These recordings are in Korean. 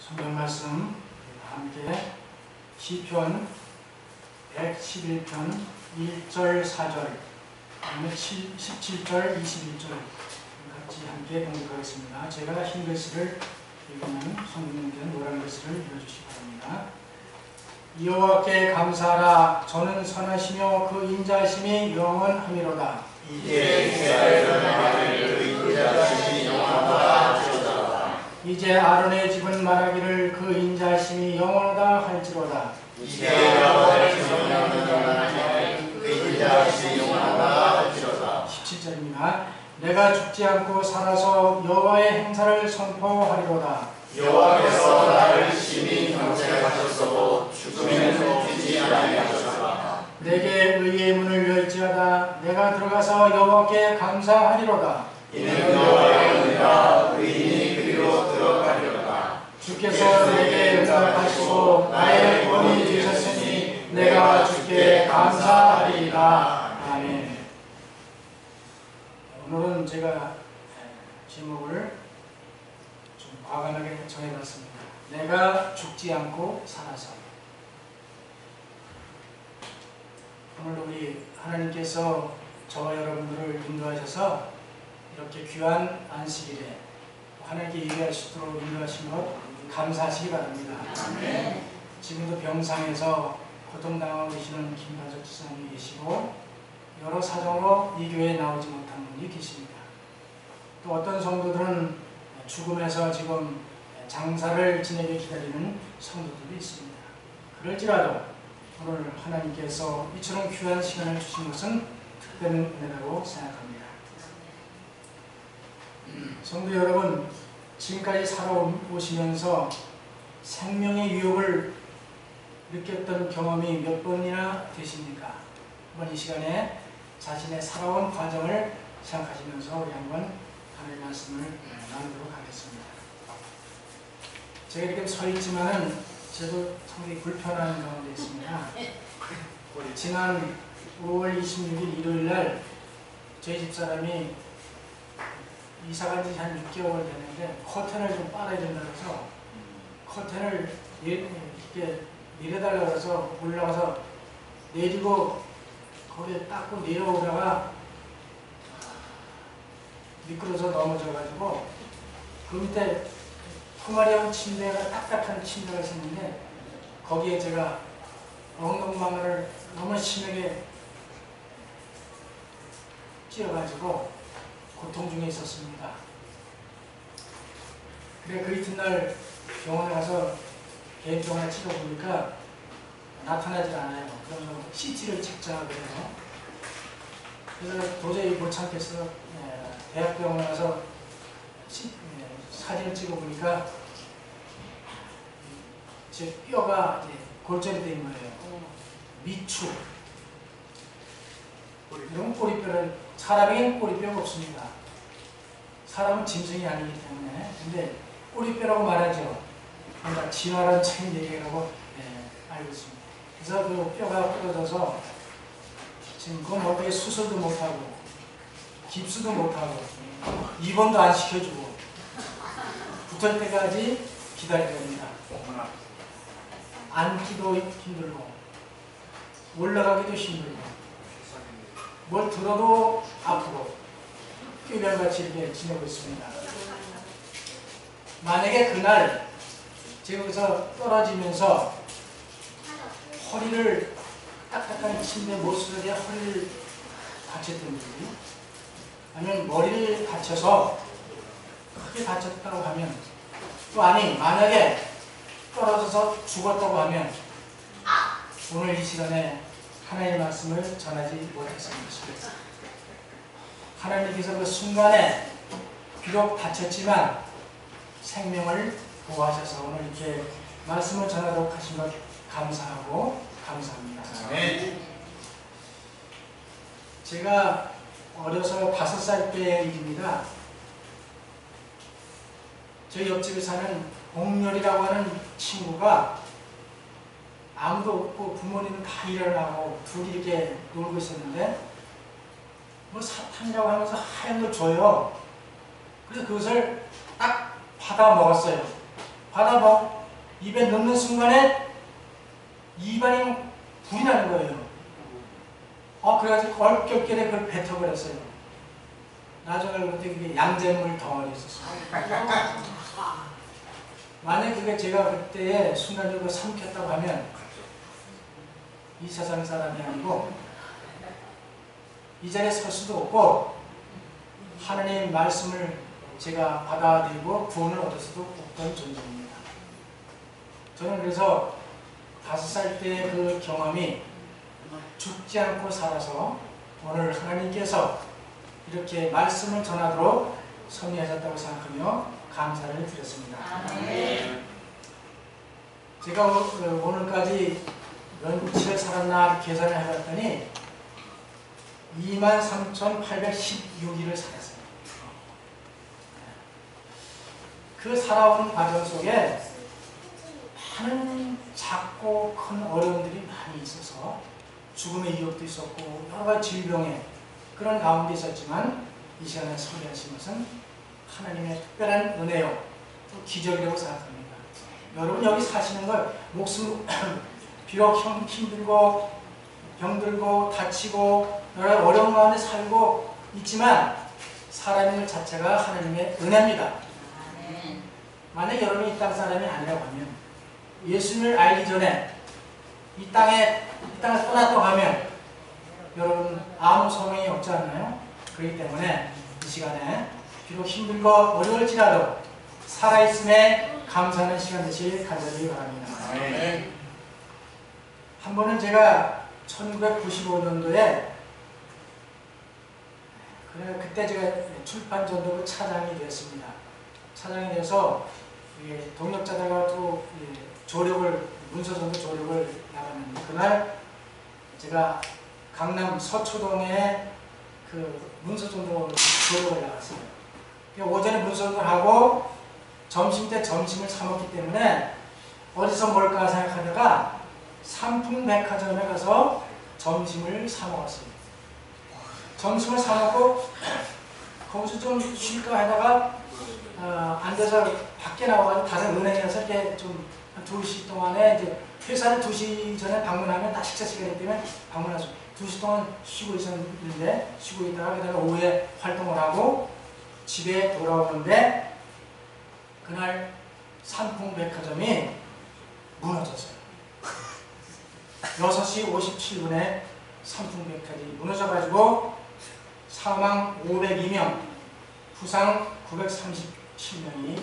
성경 말씀 함께 시편 111편 1절 4절 그다음에 17절 21절 같이 함께 공독하겠습니다. 제가 흰 글씨를 읽으면 성경님께는 노란 글씨를 읽어주시기 바랍니다. 여호와께 감사하라. 저는 선하시며 그 인자하심이 영원함이로다. 이제 이스라엘은 말하기를 그 인자하심이 영원하다 하시로다. 이제 아론의 집은 말하기를 그 인자하심이 영원하다 할지로다. 이제 아론의 집은 말하기를 그 인자하심이 영원하다 할지로다. 17절입니다. 내가 죽지 않고 살아서 여호와의 행사를 선포하리로다. 여호와께서 나를 심히 경책하셨어도 죽음에서 죽지 아니하셨다. 내게 의의 문을 열지어다. 내가 들어가서 여호와께 감사하리로다. 이는 여호와의 은혜가 의인이 그리로 들어가리로다. 주께서 내게 응답하시고 나의 권이 되셨으니 내가 주께 감사하리이다. 아멘. 오늘은 제가 제목을 좀 과감하게 정해봤습니다. 내가 죽지 않고 살아서. 오늘 우리 하나님께서 저와 여러분들을 인도하셔서 이렇게 귀한 안식일에 하나님께 예배할 수 있도록 인도하신 것 감사하시기 바랍니다. 아멘. 지금도 병상에서 고통당하고 계시는 김가족 지사님이 계시고 여러 사정으로 이 교회에 나오지 못한 분이 계십니다. 또 어떤 성도들은 죽음에서 지금 장사를 지내게 기다리는 성도들도 있습니다. 그럴지라도 오늘 하나님께서 이처럼 귀한 시간을 주신 것은 특별한 은혜라고 생각합니다. 성도 여러분, 지금까지 살아오시면서 생명의 유혹을 느꼈던 경험이 몇 번이나 되십니까? 한번 이 시간에 자신의 살아온 과정을 생각하시면서 우리 한번 하나님의 말씀을 나누도록 하겠습니다. 제가 이렇게 서 있지만은 저도 상당히 불편한 가운데 있습니다. 지난 5월 26일 일요일 날 저희 집사람이 이사간 지 한 6개월 되는데 커튼을 좀 빨아야 된다고 해서 커튼을 이렇게 내려달라고 해서 올라가서 내리고 거기에 닦고 내려오다가 미끄러져 넘어져가지고 그 밑에 포마리움 침대가 딱딱한 침대가 있었는데 거기에 제가 엉덩방아를 너무 심하게 찧어가지고 고통 중에 있었습니다. 그래 그 이튿날 병원에 가서 개인병원에 찍어보니까 나타나질 않아요. 그러면 CT를 찍자고 해요. 그래서 도저히 못 참겠어 대학병원에 가서 사진을 찍어보니까 제 뼈가 이제 골절이 된 거예요. 미축. 이런 꼬리뼈를 사람에게는 꼬리뼈가 없습니다. 사람은 짐승이 아니기 때문에. 근데 꼬리뼈라고 말하죠. 뭔가 진화란 책임 얘기라고 알고 있습니다. 그래서 그 뼈가 부러져서 지금 그건 어떻게 수술도 못하고 깁스도 못하고 입원도 안 시켜주고 붙을 때까지 기다려야 됩니다. 앉기도 힘들고 올라가기도 힘들고 뭘 들어도 아프고 뼈별같이 이렇게 지내고 있습니다. 만약에 그날 제가 여기서 떨어지면서 허리를 딱딱한 침대 모서리에 허리를 다쳤던지 아니면 머리를 다쳐서 크게 다쳤다고 하면 또 아니 만약에 떨어져서 죽었다고 하면 오늘 이 시간에 하나님의 말씀을 전하지 못했습니다. 하나님께서 그 순간에 비록 다쳤지만 생명을 보호하셔서 오늘 이렇게 말씀을 전하도록 하신 것 감사하고 감사합니다. 아멘. 제가 어려서 5살 때의 일입니다. 저희 옆집에 사는 옥렬이라고 하는 친구가 아무도 없고 부모님은 다 일을 하고 둘이 이렇게 놀고 있었는데 뭐 사탕이라고 하면서 하얀 걸 줘요. 그래서 그것을 딱 받아 먹었어요. 받아봐. 입에 넣는 순간에 입안이 불이 나는 거예요. 그래가지고 얼결결에 그걸 뱉어버렸어요. 나중에 알고 보니 그게 양잿물 덩어리였었어요. 만약 그게 제가 그때 순간적으로 삼켰다고 하면 이 세상 사람이 아니고 이 자리에 설 수도 없고 하나님의 말씀을 제가 받아들이고 구원을 얻을 수도 없던 존재입니다. 저는 그래서 5살 때의 그 경험이 죽지 않고 살아서 오늘 하나님께서 이렇게 말씀을 전하도록 섭리하셨다고 생각하며 감사를 드렸습니다. 제가 오늘까지 몇 일을 살았나 계산을 해봤더니 23,816일을 살았어요. 그 살아오는 과정 속에 많은 작고 큰 어려움들이 많이 있어서 죽음의 위협도 있었고 여러 가지 질병의 그런 가운데 있었지만 이 시간에 설계하신 것은 하나님의 특별한 은혜요 또 기적이라고 생각합니다. 여러분 여기 사시는 걸 목숨 비록 힘들고 병들고 다치고 여러 어려운 가운데 살고 있지만 사람인 것 자체가 하나님의 은혜입니다. 만약 여러분이 이 땅 사람이 아니라고 하면 예수님을 알기 전에 이 땅을 떠났다고 하면 여러분 아무 소망이 없지 않나요? 그렇기 때문에 이 시간에 비록 힘들고 어려울지라도 살아있음에 감사하는 시간 되시길 간절히 바랍니다. 한 번은 제가 1995년도에 그때 제가 출판전도부 차장이 되었습니다. 차장이 돼서 동역자들과 또 문서전도 조력을 나갔는데 그날 제가 강남 서초동에 그 문서전도 조력을 나갔어요. 오전에 문서전도를 하고 점심때 점심을 사 먹기 때문에 어디서 뭘까 생각하다가 삼풍백화점에 가서 점심을 사 먹었어요. 점심을 사 먹고 거기서 좀 쉴까 하다가 앉아서 밖에 나와가지고 다른 은행에서 이렇게 좀 2시 동안에 이제 회사를 2시 전에 방문하면 다 식사 시간이기 때문에 방문하죠. 2시 동안 쉬고 있었는데 쉬고 있다가 그다음에 오후에 활동을 하고 집에 돌아오는데 그날 삼풍백화점이 무너졌어요. 6시 57분에 삼풍백화점이 무너져가지고 사망 502명, 부상 937명이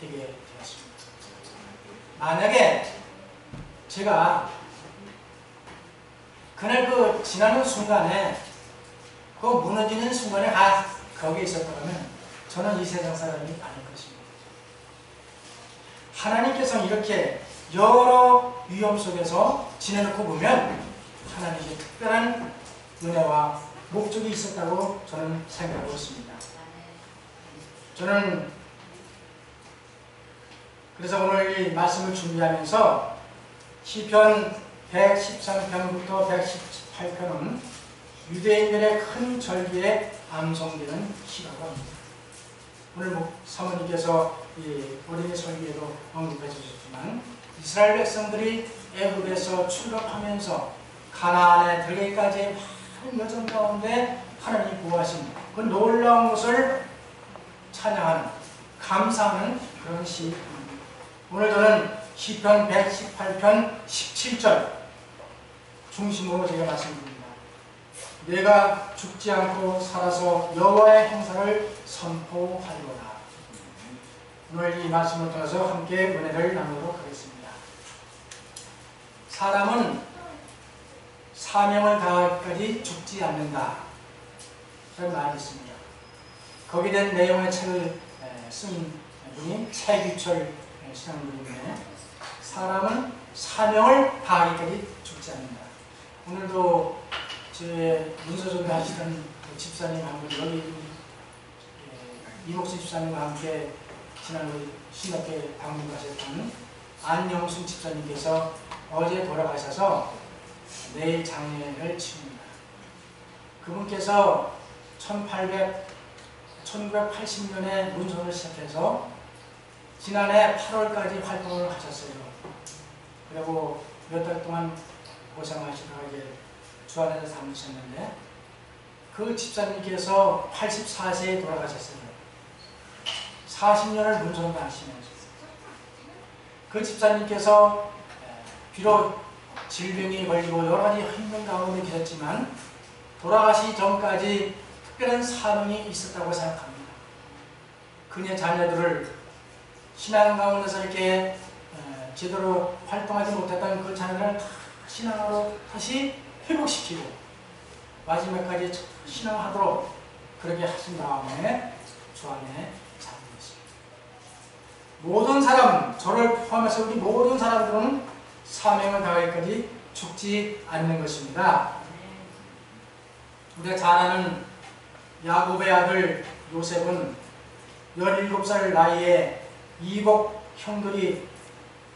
되게 되었습니다. 만약에 제가 그날 그 지나는 순간에 그 무너지는 순간에 거기에 있었다면 저는 이 세상 사람이 아닐 것입니다. 하나님께서는 이렇게 여러 위험 속에서 지내놓고 보면 하나님의 특별한 은혜와 목적이 있었다고 저는 생각하고 있습니다. 저는 그래서 오늘 이 말씀을 준비하면서 시편 113편부터 118편은 유대인들의 큰 절기에 암송되는 시라고 합니다. 오늘 사모님께서 어린이 설교에도 언급해 주셨지만 이스라엘 백성들이 애굽에서 출애굽하면서 가나안에 들기까지 많은 여정 가운데 하나님이 보호하신 그 놀라운 것을 찬양하는 감사하는 그런 시입니다. 오늘 저는 시편 118편 17절 중심으로 제가 말씀드립니다. 내가 죽지 않고 살아서 여호와의 행사를 선포하리로다. 오늘 이 말씀을 통해서 함께 은혜를 나누도록 하겠습니다. 사람은 사명을 다하기까지 죽지 않는다. 그런 말이 있습니다. 거기에 대한 내용의 책을 쓴 분이 최규철 신앙분인데 사람은 사명을 다하기까지 죽지 않는다. 오늘도 제 문서전도 하시던 집사님 한 분 여기 이목수 집사님과 함께 지난번 신학회 방문 가셨던 안영순 집사님께서 어제 돌아가셔서 내일 장례를 치릅니다. 그분께서 1980년에 문서를 시작해서 지난해 8월까지 활동을 하셨어요. 그리고 몇 달 동안 고생하시다가 이제 주안에서 잠드셨는데 그 집사님께서 84세에 돌아가셨어요. 40년을 문성도 하시면서 그 집사님께서 비록 질병이 걸리고 여러 가지 힘든 가운데 계셨지만 돌아가시기 전까지 특별한 사명이 있었다고 생각합니다. 그녀의 자녀들을 신앙 가운데서 이렇게 제대로 활동하지 못했던 그 자녀들을 다 신앙으로 다시 회복시키고 마지막까지 신앙하도록 그렇게 하신 다음에 주 안에 잠들었습니다. 모든 사람, 저를 포함해서 우리 모든 사람들은 사명을 다하기까지 죽지 않는 것입니다. 우리가 잘 아는 야곱의 아들 요셉은 17살 나이에 이복 형들이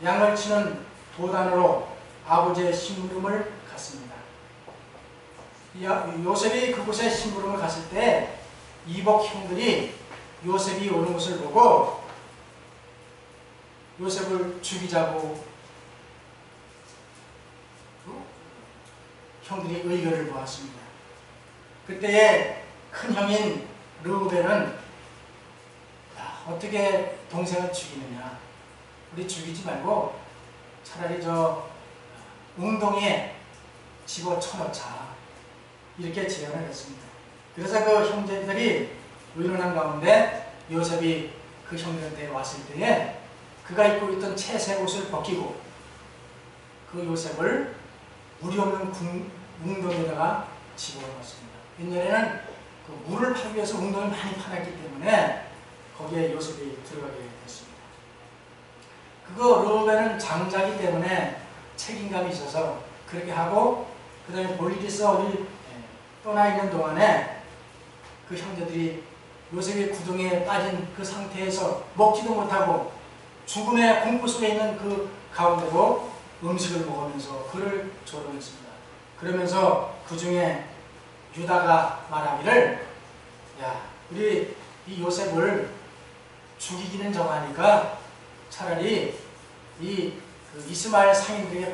양을 치는 도단으로 아버지의 심부름을 갔습니다. 요셉이 그곳에 심부름을 갔을 때 이복 형들이 요셉이 오는 것을 보고 요셉을 죽이자고 형들이 의견을 모았습니다. 그때의 큰 형인 르우벤은 어떻게 동생을 죽이느냐, 우리 죽이지 말고 차라리 저 웅덩이에 집어쳐넣자, 이렇게 제안을 했습니다. 그래서 그 형제들이 의논한 가운데 요셉이 그 형들한테 왔을 때에 그가 입고 있던 채색 옷을 벗기고 그 요셉을 물이 없는 웅덩이에다가 집어넣었습니다. 옛날에는 그 물을 파기 위해서 웅덩이를 많이 파놨기 때문에 거기에 요셉이 들어가게 됐습니다. 그거 르우벤은 장자이기 때문에 책임감이 있어서 그렇게 하고 그 다음에 볼일에서 어디 떠나 있는 동안에 그 형제들이 요셉의 구덩이에 빠진 그 상태에서 먹지도 못하고 죽음의 공포 속에 있는 그 가운데로 음식을 먹으면서 그를 조롱했습니다. 그러면서 그 중에 유다가 말하기를, 야, 우리 이 요셉을 죽이기는 정하니까 차라리 그 이스마엘 상인들에게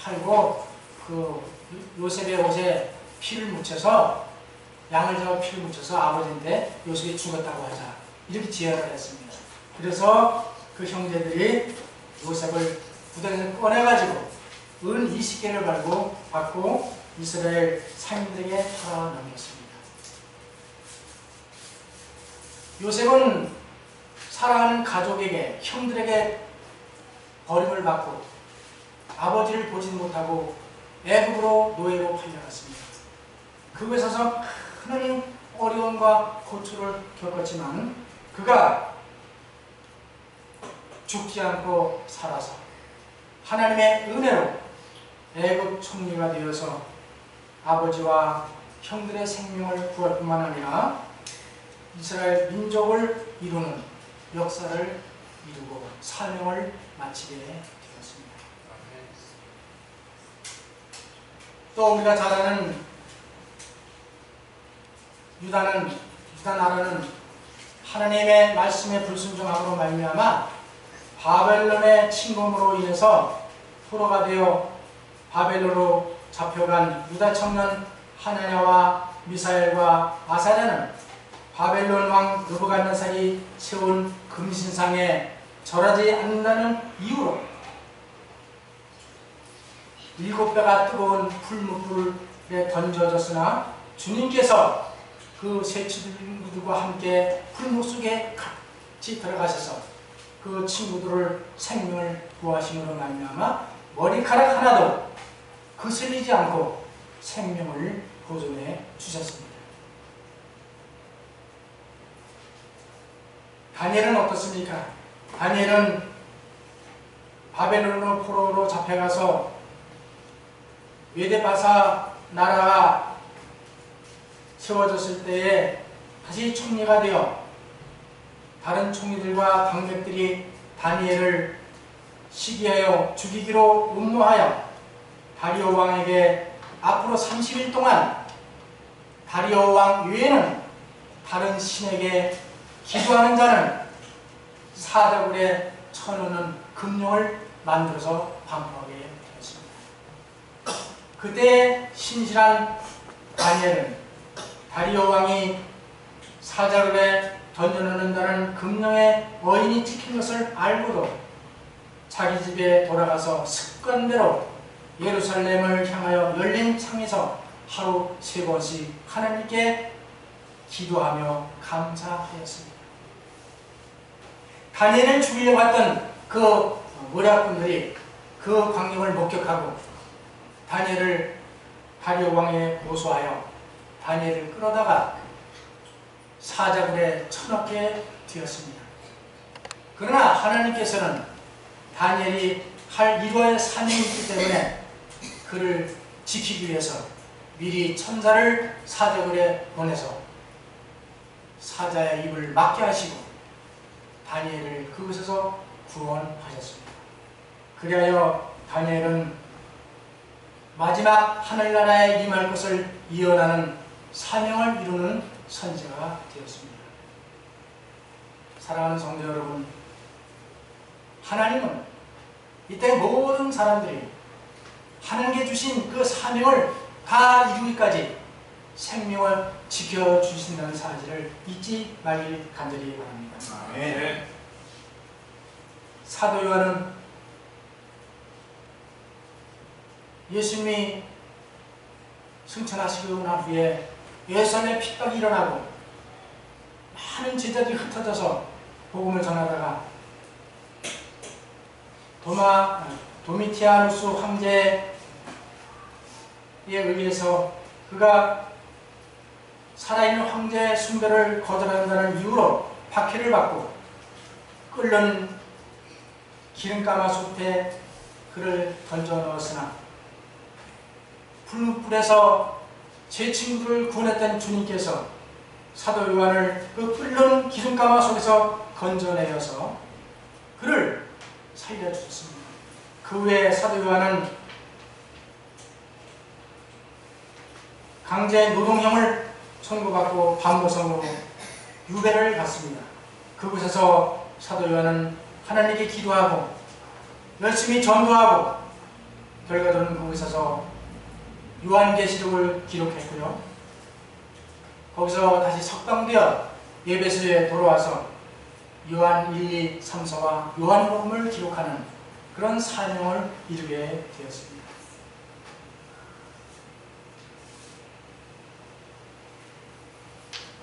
팔고 그 요셉의 옷에 피를 묻혀서 양을 잡아 피를 묻혀서 아버지인데 요셉이 죽었다고 하자, 이렇게 제안을 했습니다. 그래서 그 형제들이 요셉을 구덩이에서 꺼내가지고 은 20개를 받고 이스라엘 상인들에게 팔아넘겼습니다. 요셉은 사랑하는 가족에게, 형들에게 버림을 받고 아버지를 보지 못하고 애굽으로 노예로 팔려갔습니다. 그곳에서 큰 어려움과 고초를 겪었지만 그가 죽지 않고 살아서 하나님의 은혜로 애굽 총리가 되어서 아버지와 형들의 생명을 구할 뿐만 아니라 이스라엘 민족을 이루는 역사를 이루고 사명을 마치게 되었습니다. 또 우리가 잘 아는 유다 나라는 하나님의 말씀에 불순종함으로 말미암아 바벨론의 침공으로 인해서 포로가 되어 바벨론으로 잡혀간 유다 청년 하나냐와 미사엘과 아사랴는 바벨론 왕 느부갓네살이 세운 금신상에 절하지 않는다는 이유로 7배가 뜨거운 풀무불에 던져졌으나 주님께서 그 세 친구들과 함께 풀무 속에 같이 들어가셔서 그 친구들을 생명을 구하심으로 말미암아 머리카락 하나도 거슬리지 않고 생명을 보존해 주셨습니다. 다니엘은 어떻습니까? 다니엘은 바벨론으로 포로로 잡혀가서 메데바사 나라가 세워졌을 때에 다시 총리가 되어 다른 총리들과 방백들이 다니엘을 시기하여 죽이기로 음모하여 다리오 왕에게 앞으로 30일 동안 다리오 왕 외에는 다른 신에게 기도하는 자는 사자굴에 쳐넣는 금령을 만들어서 반포하게 되었습니다. 그때 신실한 다니엘은 다리오 왕이 사자굴에 던져넣는다는 금령의 어인이 찍힌 것을 알고도 자기 집에 돌아가서 습관대로 예루살렘을 향하여 열린 창에서 하루 3번씩 하나님께 기도하며 감사하였습니다. 다니엘을 죽이려고 했던 그 모략꾼들이 그 광경을 목격하고 다니엘을 다리오 왕에 고소하여 다니엘을 끌어다가 사자굴에 쳐넣게 되었습니다. 그러나 하나님께서는 다니엘이 할 일과의 사명이 있기 때문에 그를 지키기 위해서 미리 천사를 사자굴에 보내서 사자의 입을 막게 하시고 다니엘을 그곳에서 구원하셨습니다. 그리하여 다니엘은 마지막 하늘나라에 임할 것을 예언하는 사명을 이루는 선지자가 되었습니다. 사랑하는 성도 여러분, 하나님은 이때 모든 사람들이 하나님께 주신 그 사명을 다 이루기까지 생명을 지켜주신다는 사실을 잊지 말길 간절히 바랍니다. 아멘. 사도 요한은 예수님이 승천하시고 난 후에 예루살렘 핍박이 일어나고 많은 제자들이 흩어져서 복음을 전하다가 도미티아누스 황제에 의해서 그가 살아있는 황제의 숭배를 거절한다는 이유로 박해를 받고 끓는 기름가마솥에 그를 던져 넣었으나 불에서 제 친구를 구원했던 주님께서 사도 요한을 그 끓는 기름가마솥에서 건져내어서 그를 살려주셨습니다. 그 후에 사도 요한은 강제 노동형을 선고받고 반모성으로 유배를 받습니다. 그곳에서 사도 요한은 하나님께 기도하고 열심히 전도하고 결과적으로 그곳에서 요한계시록을 기록했고요. 거기서 다시 석방되어 예배소에 돌아와서 요한 1, 2, 3서와 요한복음을 기록하는 그런 사명을 이루게 되었습니다.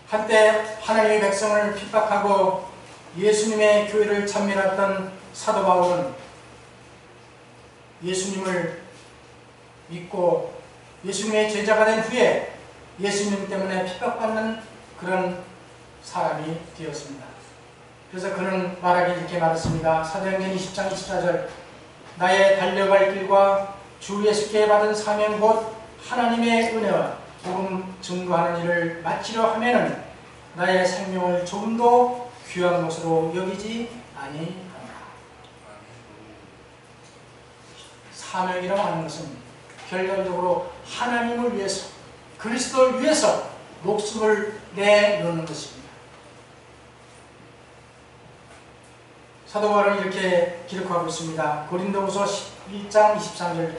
한때 하나님의 백성을 핍박하고 예수님의 교회를 찬멸했던 사도 바울은 예수님을 믿고 예수님의 제자가 된 후에 예수님 때문에 핍박받는 그런 사람이 되었습니다. 그래서 그는 말하기 이렇게 말했습니다. 사도행전 20장 24절 나의 달려갈 길과 주 예수께 받은 사명 곧 하나님의 은혜와 복음 증거하는 일을 마치려 하면은 나의 생명을 조금도 귀한 것으로 여기지 아니한다. 사명이라고 하는 것은 결론적으로 하나님을 위해서 그리스도를 위해서 목숨을 내놓는 것입니다. 사도 바울은 이렇게 기록하고 있습니다. 고린도후서 1장 23절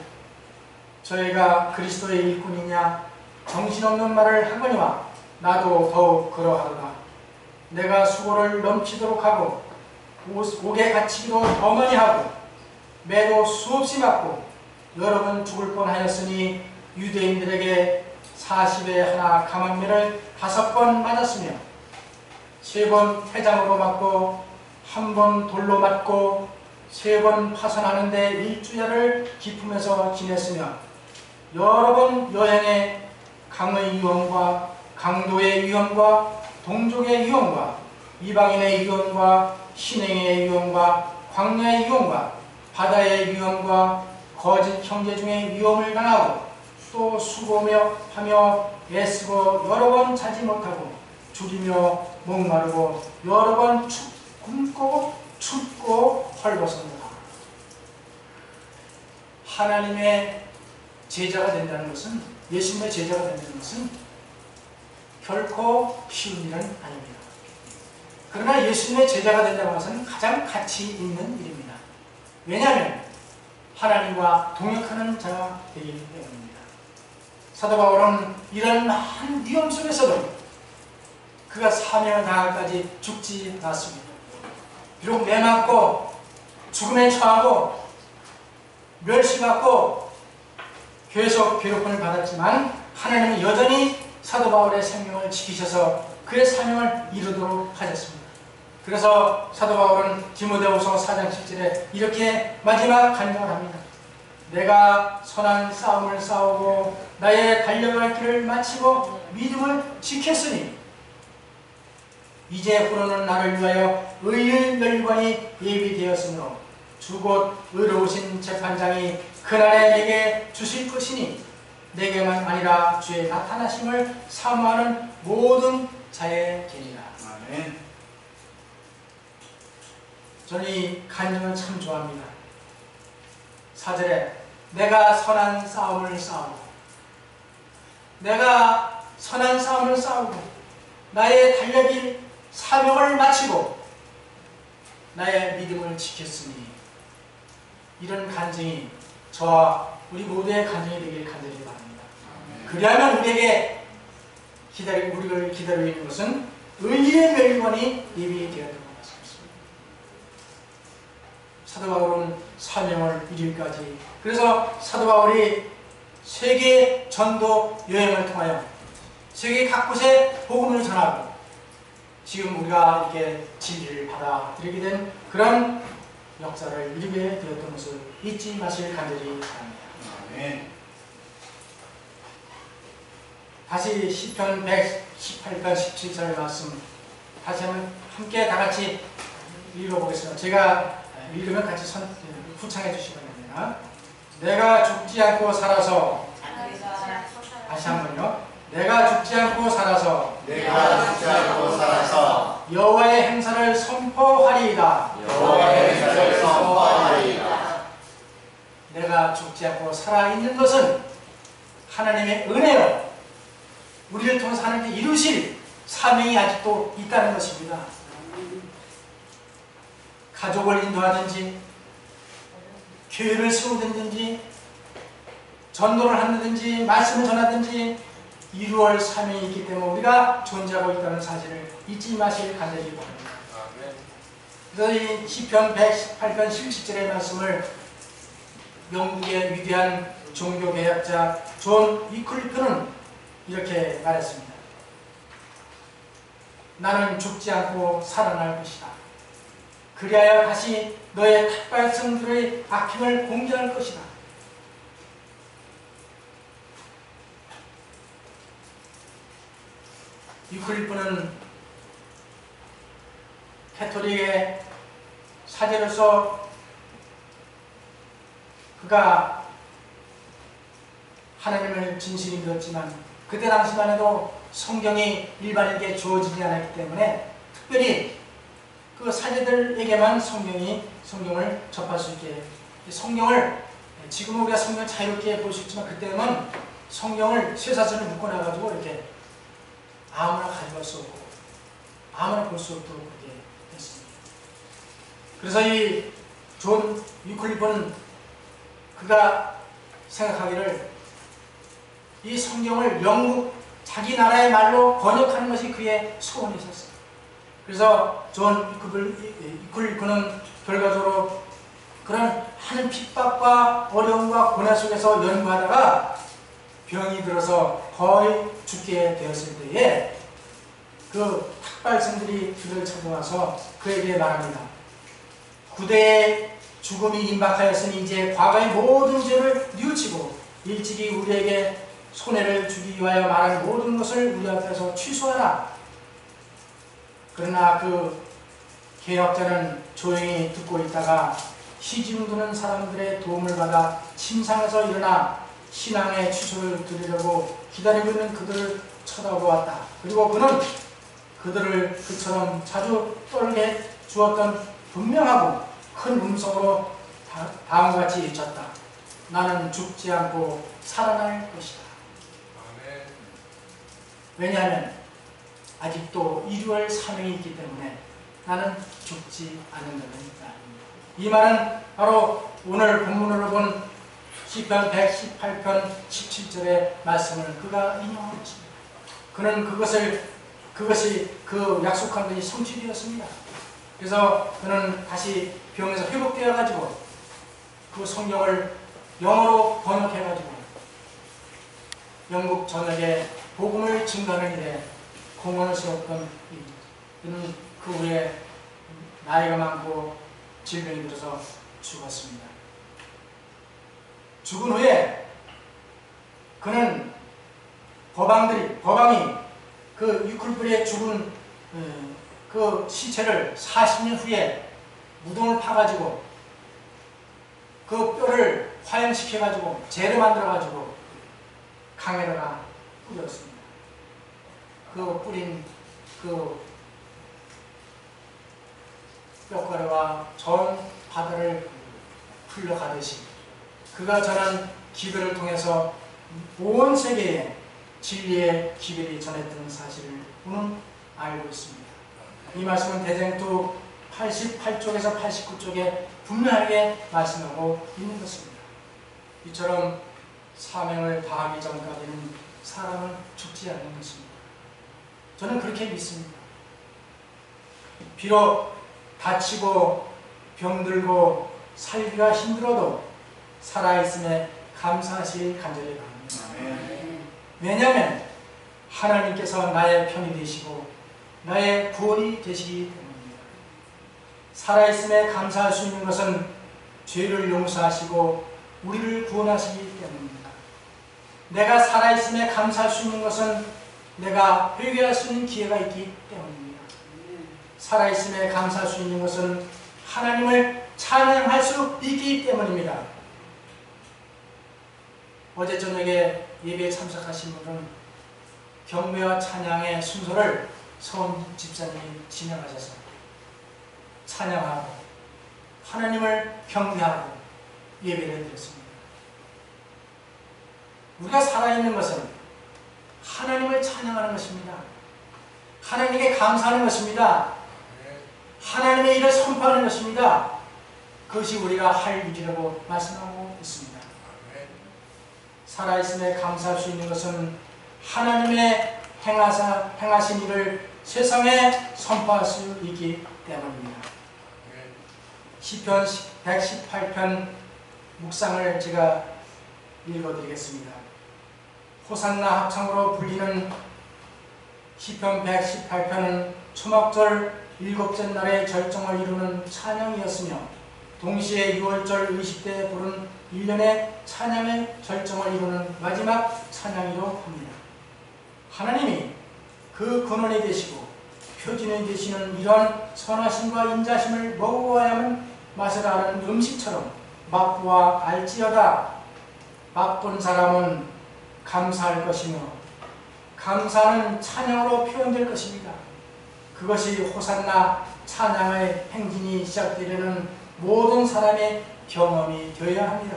저희가 그리스도의 일꾼이냐 정신없는 말을 하거니와 나도 더욱 그러하도다. 내가 수고를 넘치도록 하고 옥에 갇히기도 더 많이 하고 매도 수없이 맞고 여러 번 죽을 뻔하였으니 유대인들에게 40에 하나 감한매를 5번 맞았으며 3번 회장으로 맞고 1번 돌로 맞고 3번 파선하는데 일주야를 기품에서 지냈으며 여러 번 여행에 강의 위험과 강도의 위험과 동족의 위험과 이방인의 위험과 신행의 위험과 광야의 위험과 바다의 위험과 거짓 형제 중에 위험을 당하고 또 수고하며 애쓰고 여러 번 자지 못하고 죽이며 목마르고 여러 번 굶고 춥고 헐벗습니다. 하나님의 제자가 된다는 것은 예수님의 제자가 된다는 것은 결코 쉬운 일은 아닙니다. 그러나 예수님의 제자가 된다고 해서는 가장 가치 있는 일입니다. 왜냐하면 하나님과 동역하는 자가 되기 때문입니다. 사도 바울은 이런 많은 위험 속에서도 그가 사명을 다하기까지 죽지 않았습니다. 비록 매맞고 죽음에 처하고 멸시받고 계속 괴롭힘을 받았지만 하나님은 여전히 사도 바울의 생명을 지키셔서 그의 사명을 이루도록 하셨습니다. 그래서 사도 바울은 디모데후서 4장 7절에 이렇게 마지막 간증을 합니다. 내가 선한 싸움을 싸우고 나의 달려갈 길을 마치고 믿음을 지켰으니 이제 후로는 나를 위하여 의의 멸관이 예비되었으므로 주 곧 의로우신 재판장이 그날에 내게 주실 것이니 내게만 아니라 주의 나타나심을 사모하는 모든 자에게니라. 아멘. 저는 이 간증을 참 좋아합니다. 4절에 내가 선한 싸움을 싸우고 내가 선한 싸움을 싸우고 나의 달려길 사명을 마치고 나의 믿음을 지켰으니 이런 간증이 저와 우리 모두의 간증이 되길 간절히 바랍니다. 그리하면 우리에게 우리를 기다리고 있는 것은 의의 멸관이 예비되었다고 말씀했습니다. 사도 바울은 사명을 이룰까지 그래서 사도 바울이 세계 전도 여행을 통하여 세계 각곳에 복음을 전하고 지금 우리가 이렇게 진리를 받아들이게 된 그런 역사를 이루게 되었던 것을 잊지 마실 간절히 바랍니다. 아멘. 다시 시편 118편 17절 말씀 다시 한번 함께 다 같이 읽어보겠습니다. 제가 읽으면 같이 후창해 주시기 바랍니다. 내가 죽지 않고 살아서 다시 한번요. 내가 죽지 않고 살아서 내가 죽지 않고 살아서 여호와의 행사를 선포하리이다. 여호와의 행사를 선포하리이다. 내가 죽지 않고 살아있는 것은 하나님의 은혜요. 우리를 통해서 하나님께 이루실 사명이 아직도 있다는 것입니다. 가족을 인도하든지 교회를 세우든지 전도를 한다든지 말씀을 전하든지 이루어할 사명이 있기 때문에 우리가 존재하고 있다는 사실을 잊지 마실 간절히 바랍니다. 그래서 이 시편 118편 17절의 말씀을 영국의 위대한 종교개혁자 존 위클리프는 이렇게 말했습니다. 나는 죽지 않고 살아날 것이다. 그리하여 다시 너의 탁발성들의 악행을 공개할 것이다. 위클리프는 캐톨릭의 사제로서 그가 하나님을 진실히 믿었지만 그때 당시만 해도 성경이 일반인에게 주어지지 않았기 때문에 특별히 그 사제들에게만 성경을 접할 수 있게 성경을 지금은 우리가 성경을 자유롭게 볼 수 있지만 그때는 성경을 쇠사슬을 묶어놔가지고 이렇게 아무나 가져갈 수 없고 아무나 볼 수 없도록 그렇게 했습니다. 그래서 이 존 위클리프는 그가 생각하기를 이 성경을 영국 자기 나라의 말로 번역하는 것이 그의 소원이었어요. 그래서 존 위클리프는 결과적으로 그런 한 핍박과 어려움과 고난 속에서 연구하다가 병이 들어서 거의 죽게 되었을 때에 그 탁발성들이 그를 찾아와서 그에게 말합니다. 구대의 죽음이 임박하였으니 이제 과거의 모든 죄를 뉘우치고 일찍이 우리에게 손해를 주기 위하여 말한 모든 것을 우리 앞에서 취소하라. 그러나 그 개혁자는 조용히 듣고 있다가 시중 드는 사람들의 도움을 받아 침상에서 일어나 신앙의 취소를 드리려고 기다리고 있는 그들을 쳐다보았다. 그리고 그는 그들을 그처럼 자주 떨게 주었던 분명하고 큰 음성으로 다음과 같이 외쳤다. 나는 죽지 않고 살아날 것이다. 왜냐하면 아직도 이루어할 사명이 있기 때문에 나는 죽지 않는다는 말입니다. 이 말은 바로 오늘 본문으로 본 시편 118편 17절의 말씀을 그가 인용하고 있습니다. 그는 그것이 그 약속한 것이 성취되었습니다. 그래서 그는 다시 병에서 회복되어 가지고 그 성경을 영어로 번역해 가지고 영국 전역에 복음을 증거하는 일에 공헌을 세웠던 그는 그 후에 나이가 많고 질병이 들어서 죽었습니다. 죽은 후에 그는 법왕이 그 유클불에 죽은 그 시체를 40년 후에 무덤을 파가지고 그 뼈를 화형시켜가지고 재를 만들어가지고 강에다가 뿌렸습니다. 그 뿌린 그 뼈가루와 전 바다를 흘러가듯이 그가 전한 기별을 통해서 온 세계에 진리의 기별이 전했던 사실을 우리는 알고 있습니다. 이 말씀은 대쟁투 88쪽에서 89쪽에 분명하게 말씀하고 있는 것입니다. 이처럼 사명을 다하기 전까지는 사람은 죽지 않는 것입니다. 저는 그렇게 믿습니다. 비록 다치고 병들고 살기가 힘들어도 살아있음에 감사하시길 간절히 바랍니다. 왜냐하면 하나님께서 나의 편이 되시고 나의 구원이 되시기 때문입니다. 살아있음에 감사할 수 있는 것은 죄를 용서하시고 우리를 구원하시기 때문입니다. 내가 살아있음에 감사할 수 있는 것은 내가 회개할 수 있는 기회가 있기 때문입니다. 살아있음에 감사할 수 있는 것은 하나님을 찬양할 수 있기 때문입니다. 어제 저녁에 예배에 참석하신 분은 경배와 찬양의 순서를 서원 집사님이 진행하셔서 찬양하고 하나님을 경배하고 예배를 드렸습니다. 우리가 살아있는 것은 하나님을 찬양하는 것입니다. 하나님께 감사하는 것입니다. 하나님의 일을 선포하는 것입니다. 그것이 우리가 할 일이라고 말씀하고 있습니다. 살아있음에 감사할 수 있는 것은 하나님의 행하신 일을 세상에 선포할 수 있기 때문입니다. 시편 118편 묵상을 제가 읽어드리겠습니다. 호산나 합창으로 불리는 시편 118편은 초막절 7째 날의 절정을 이루는 찬양이었으며 동시에 6월절 의식 때 부른 1년의 찬양의 절정을 이루는 마지막 찬양이기도 합니다. 하나님이 그 근원이 되시고 표준이 되시는 이러한 선하심과 인자심을 먹어야만 맛을 아는 음식처럼 맛보아 알지어다. 맛본 사람은 감사할 것이며 감사는 찬양으로 표현될 것입니다. 그것이 호산나 찬양의 행진이 시작되려는 모든 사람의 경험이 되어야 합니다.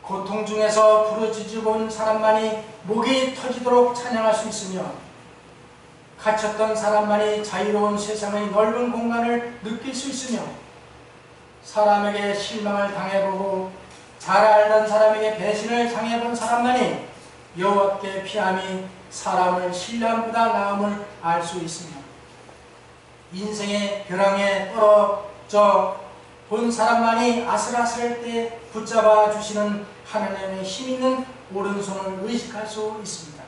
고통 중에서 부르짖어 본 사람만이 목이 터지도록 찬양할 수 있으며 갇혔던 사람만이 자유로운 세상의 넓은 공간을 느낄 수 있으며 사람에게 실망을 당해보고 잘 알던 사람에게 배신을 당해본 사람만이 여호와께 피함이 사람을 신랑보다 나음을 알 수 있으며 인생의 벼랑에 떨어져 본 사람만이 아슬아슬할 때 붙잡아 주시는 하나님의 힘있는 오른손을 의식할 수 있습니다.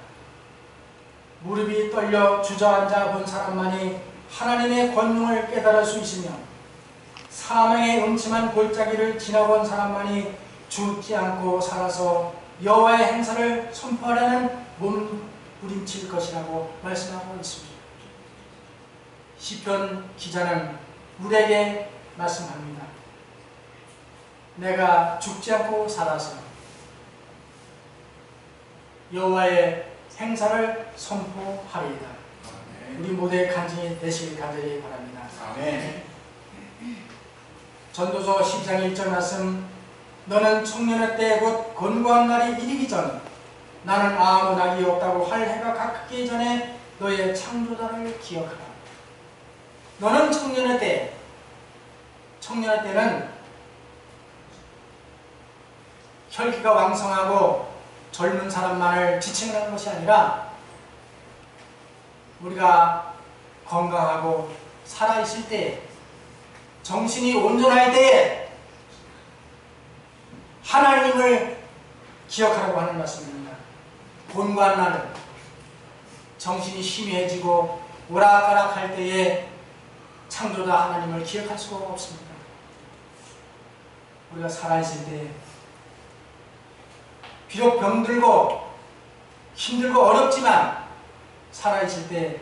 무릎이 떨려 주저앉아 본 사람만이 하나님의 권능을 깨달을 수 있으며 사망의 음침한 골짜기를 지나본 사람만이 죽지 않고 살아서 여호와의 행사를 선포하려는 몸부림칠 것이라고 말씀하고 있습니다. 시편 기자는 우리에게 말씀합니다. 내가 죽지 않고 살아서 여호와의 행사를 선포하리이다. 우리 모두의 간증이 되시길 간절히 바랍니다. 아멘. 전도서 10장 1절 말씀, 너는 청년의 때 곧 건고한 날이 이르기 전 나는 아무 낙이 없다고 할 해가 가깝기 전에 너의 창조자를 기억하라. 너는 청년의 때는 혈기가 왕성하고 젊은 사람만을 지칭하는 것이 아니라 우리가 건강하고 살아있을 때, 정신이 온전할 때에 하나님을 기억하라고 하는 말씀입니다. 곤고한 날은 정신이 희미해지고 오락가락할 때에 창조자 하나님을 기억할 수가 없습니다. 우리가 살아있을 때 비록 병들고 힘들고 어렵지만 살아있을 때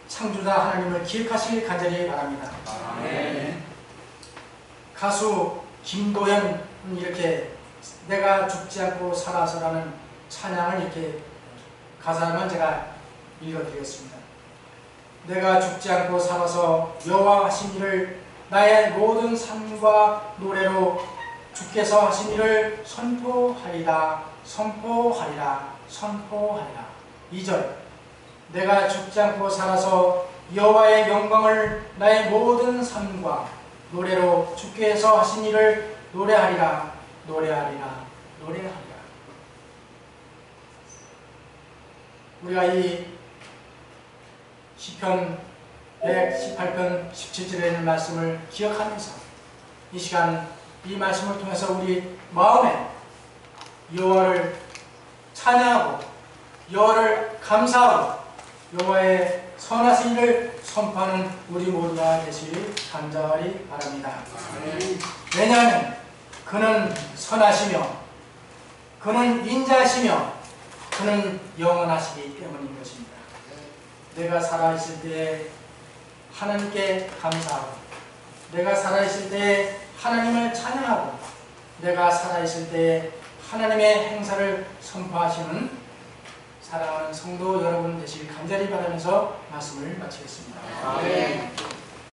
창조자 하나님을 기억하시길 간절히 바랍니다. 아멘. 가수 김도현은 이렇게 내가 죽지 않고 살아서라는 찬양을 이렇게 가사만 제가 읽어드리겠습니다. 내가 죽지 않고 살아서 여호와 하신 일을 나의 모든 삶과 노래로 주께서 하신 일을 선포하리라 선포하리라 선포하리라. 2절 내가 죽지 않고 살아서 여호와의 영광을 나의 모든 삶과 노래로 주께서 하신 일을 노래하리라 노래하리라 노래하리라. 우리가 이 시편 118편 17절에 있는 말씀을 기억하면서 이 시간 이 말씀을 통해서 우리 마음에 여호와를 찬양하고 여호와를 감사하고 여호와의 선하신 일을 선포하는 우리 모두가 되시길 간절히 바랍니다. 왜냐하면 그는 선하시며 그는 인자하시며 그는 영원하시기 때문인 것입니다. 내가 살아있을 때에 하나님께 감사하고 내가 살아있을 때에 하나님을 찬양하고 내가 살아있을 때에 하나님의 행사를 선포하시는 사랑하는 성도 여러분 되시길 간절히 바라면서 말씀을 마치겠습니다. 아멘.